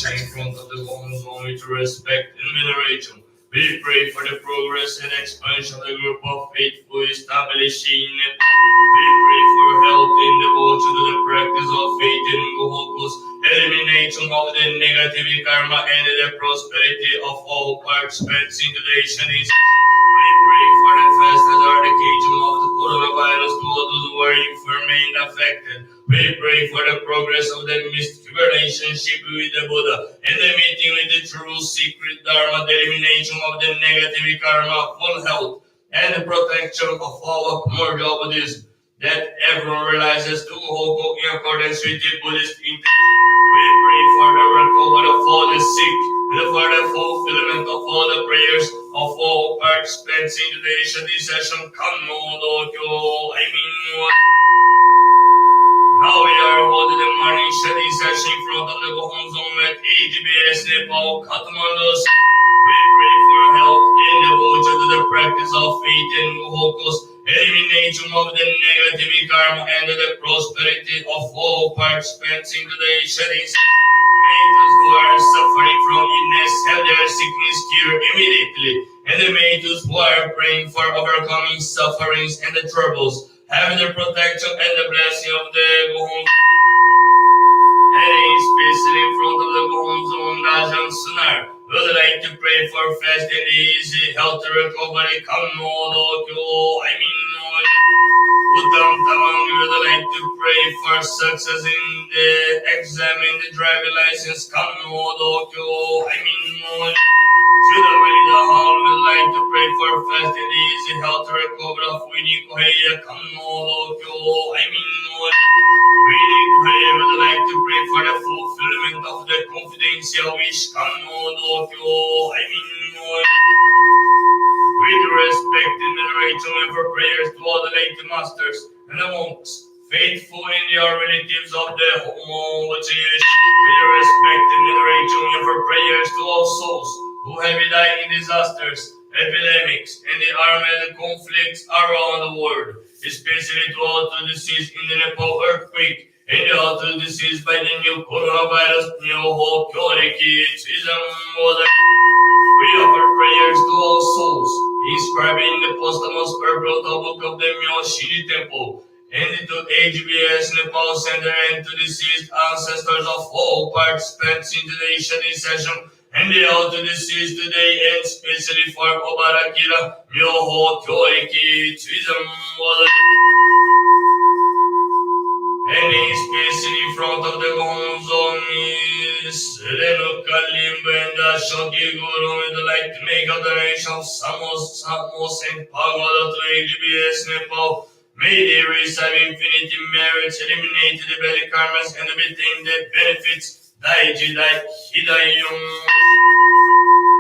In front of the homes only to respect and veneration. We pray for the progress and expansion of the group of faithful establishing it. We pray for health in devotion to the practice of faith in Gohokus, elimination of the negative karma and the prosperity of all participants in today's Shani's. We pray for the fast eradication of the coronavirus to all those who are infirm and affected. We pray for the progress of the mystic relationship with the Buddha and the meeting with the true secret Dharma, the elimination of the negative karma, full health, and the protection of our primordial Buddhism, that everyone realizes to Hoku in accordance with the Buddhist intent. We pray for the recovery of all the sick and for the fulfillment of all the prayers of all participants in today's session. Kathmandu, I mean. Now we are holding the morning study session in front of the Gohon Zone at HBS Nepal, Kathmandu. We pray for health and devotion to the practice of faith and Gohokus, elimination of the negative karma and the prosperity of all participants in today's studies. May those who are suffering from illness have their sickness cured immediately, and may those who are praying for overcoming sufferings and the troubles have the protection and the blessing of the Gohon. And especially in front of the Gohon Zone Rajan Sunar, we would like to pray for fast and easy health recovery. We would like to pray for success in the exam and the driving license. We would like to pray for fast and easy health recovery of Winnie Koheya. We would like to pray for the fulfillment of the confidential wish. With respect and veneration and for prayers to all the late masters and the monks, faithful and your relatives of the home, with respect and veneration and for prayers to all souls who have died in disasters, epidemics, and the armed conflicts around the world, especially to all the deceased in the Nepal earthquake, and all the deceased by the new coronavirus, we offer prayers to all souls, inscribing the posthumous purple book of the Myoshini Temple, and to HBS Nepal Center and to deceased ancestors of all participants in today's study session, and they all to deceased today, and especially for Obarakira, Myoho Kyoriki, Twism, and especially in front of the Gonzon is Renu Kalimba and the Shoki Guru would like to make a donation of Samos and Pagoda to HBS Nepal. May they receive infinity merits, eliminate the bad karmas, and obtain the benefits. Daiji Dai Hidayum.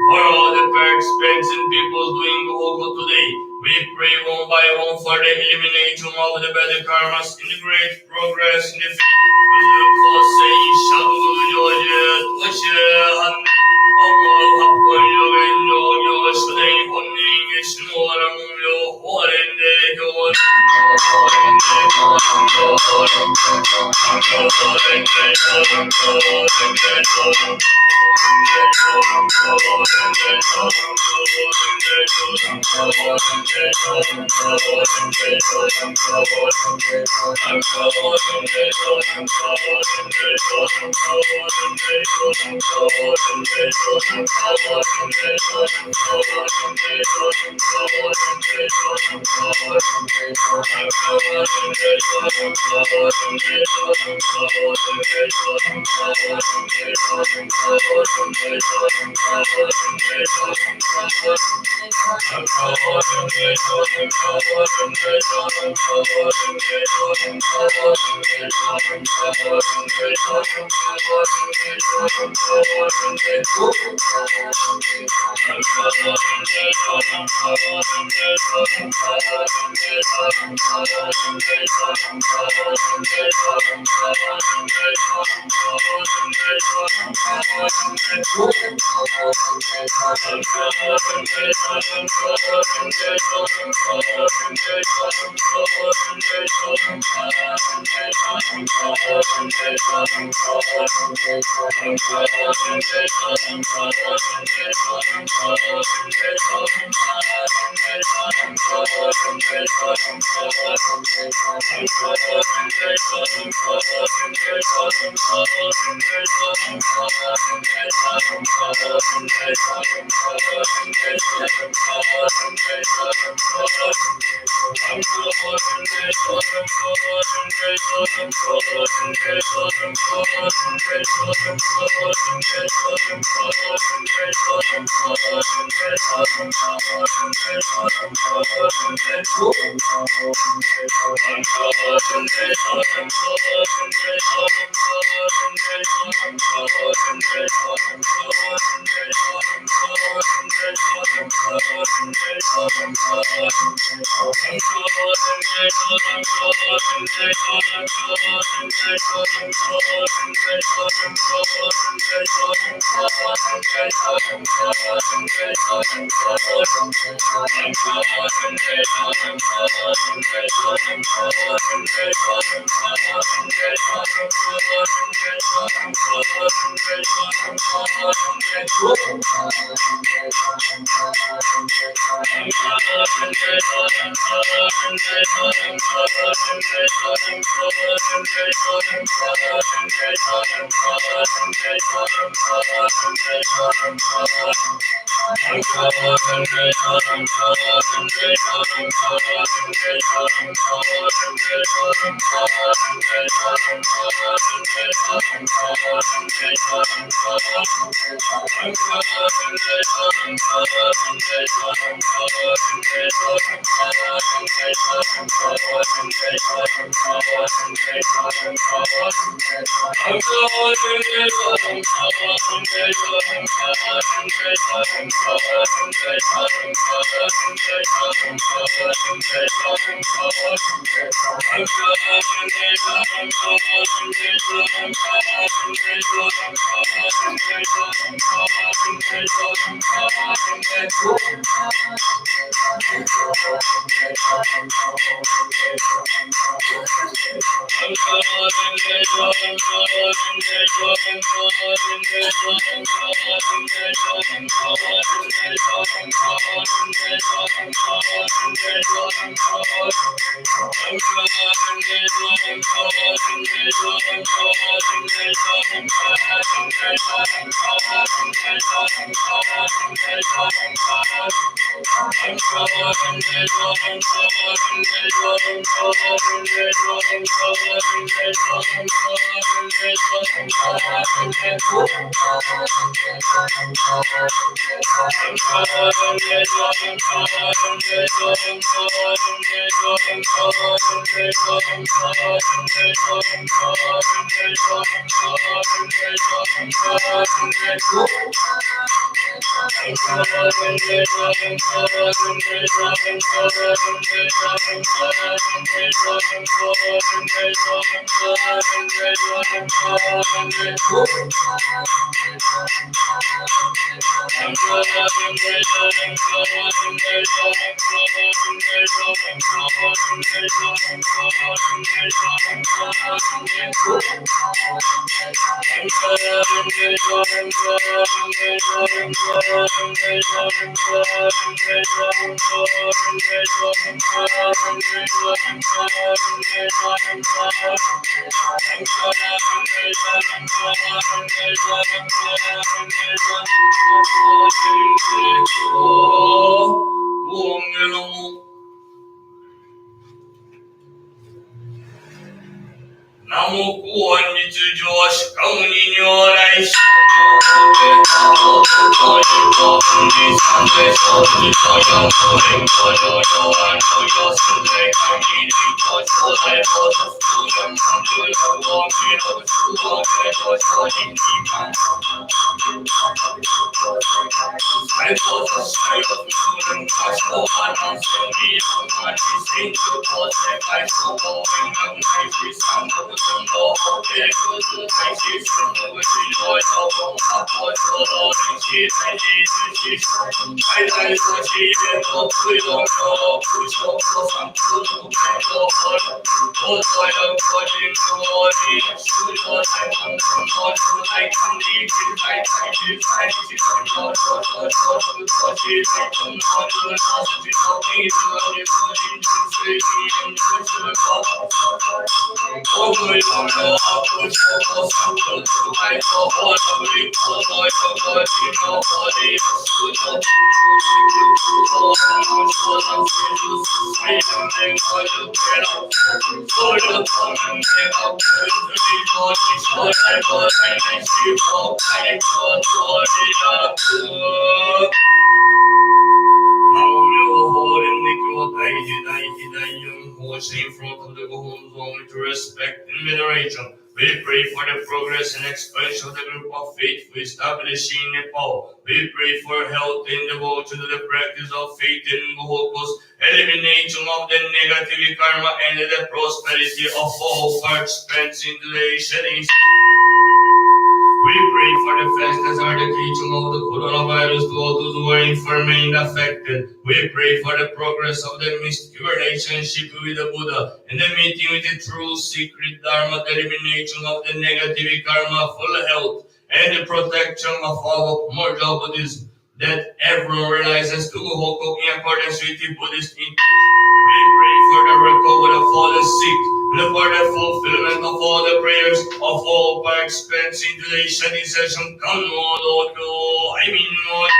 For all the participants and people doing Gogo today, we pray one by one for the elimination of the bad karmas in the great progress in the ナモ高安日上しかむに如来しin front of the Gohon's only to respect and veneration. We pray for the progress and expansion of the group of faith we establish in Nepal. We pray for health and devotion to the practice of faith in Gohokos, elimination of the negative karma and the prosperity of all participants in the Shadis. We pray for the fast as eradication of the coronavirus to all those who are infirm and affected. We pray for the progress of the mystical relationship with the Buddha and the meeting with the true secret Dharma, the elimination of the negative karma, full health, and the protection of all mortal Buddhism, that everyone realizes to Hoku in accordance with the Buddhist intention. We pray for the recovery of all the sick, and for the fulfillment of all the prayers of all participants in today's study session. Come, Lord, Lord,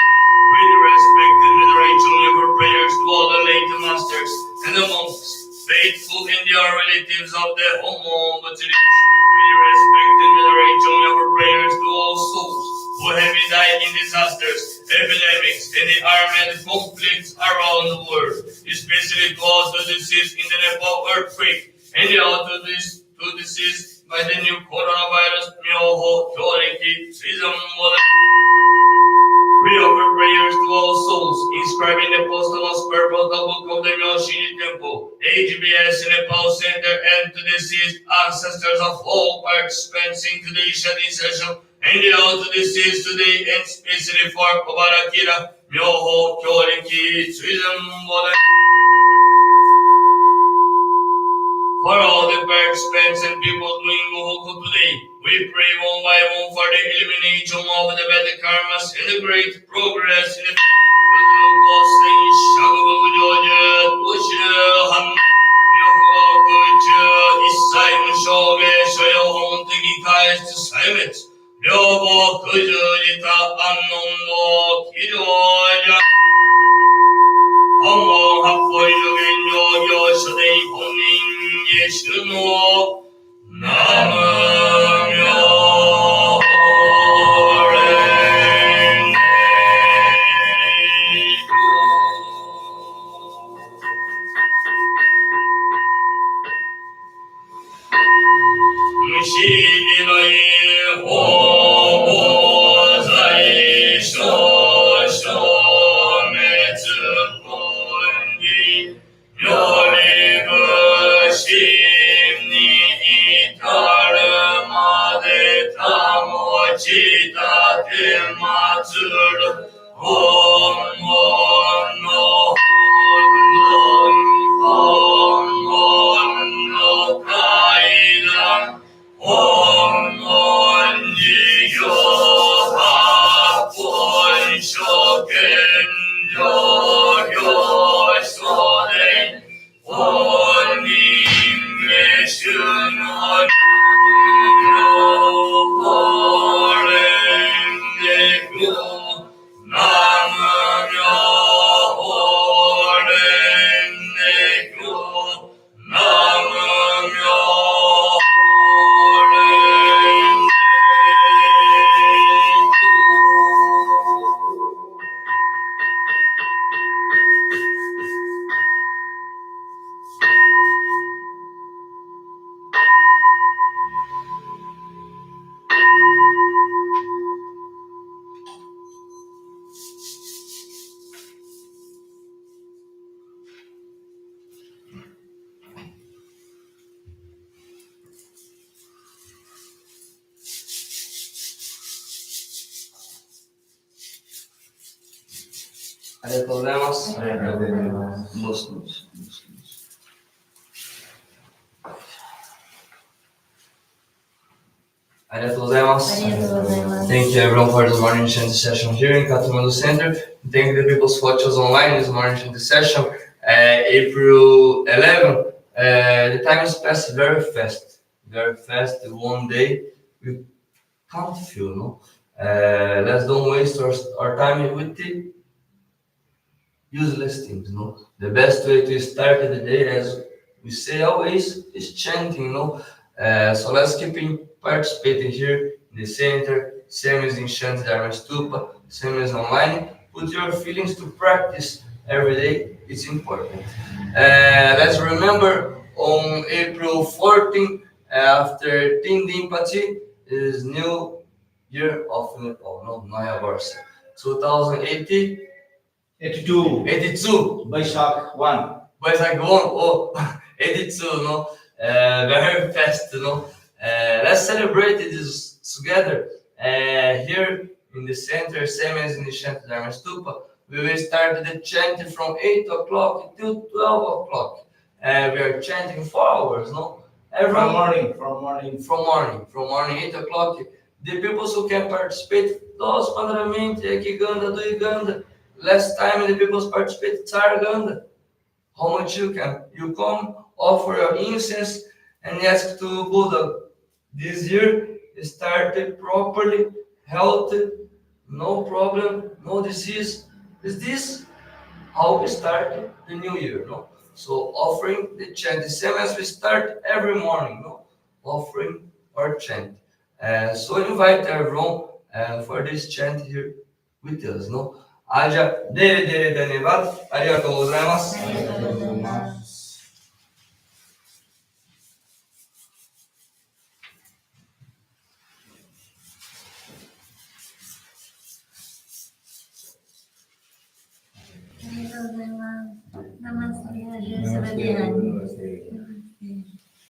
with respect and veneration of your prayers to all the late masters and the monks, faithful in their relatives of the Homo, but with respect and veneration of your prayers to all souls who have died in disasters, epidemics, and the armed conflicts around the world, especially those who deceased in the Nepal earthquake and the other deceased by the new coronavirus. Myoho Kyoriki Srizam. We offer prayers to all souls, inscribed in the posthumous purple book of the Myoshini Temple, HBS in Nepal Center, and to the deceased ancestors of all participants in today's study session, and the all to deceased today, and especially for Kobarakira, Myoho Kyoriki Srizam. For all the participants and people doing Gohoku today, we pray one by one for the elimination of the bad karmas and the great progress in the Namo がとうございます。ありがとうございます。Muslims. Thank you everyone for the morning chanting session here in Kathmandu Center. Thank the people who watch us online this morning chanting session. April 11. The time has passed very fast. Very fast. One day we can't feel, no? Let's don't waste our time with the useless things, no? The best way to start the day, as we say always, is chanting, no? So let's keep participating here in the center, same as in Shanti Dharma Stupa, same as online. Put your feelings to practice every day, it's important. Let's remember on April 14, after Tindi Pati, is New Year of Nepal, no? Naya Varsa. 2080. 82. Baishak 1. Baishak 1. Oh, 82, no? Very fast, no? Let's celebrate this together. Here in the center, same as in the Shanti Dharma Stupa, we will start the chanting from 8 o'clock till 12 o'clock. We are chanting 4 hours, no? From morning, 8 o'clock. The people who can participate, those Pandramenti, Ekiganda, Duiganda. Last time the people participated Targanda. How much you can? You come, offer your incense, and ask to Buddha. This year started properly, healthy, no problem, no disease. Is this how we start the new year? No. So offering the chant, the same as we start every morning. No, offering our chant. So invite everyone for this chant here with us. No. じゃあ、デレデレデネバ、ありがとうございます。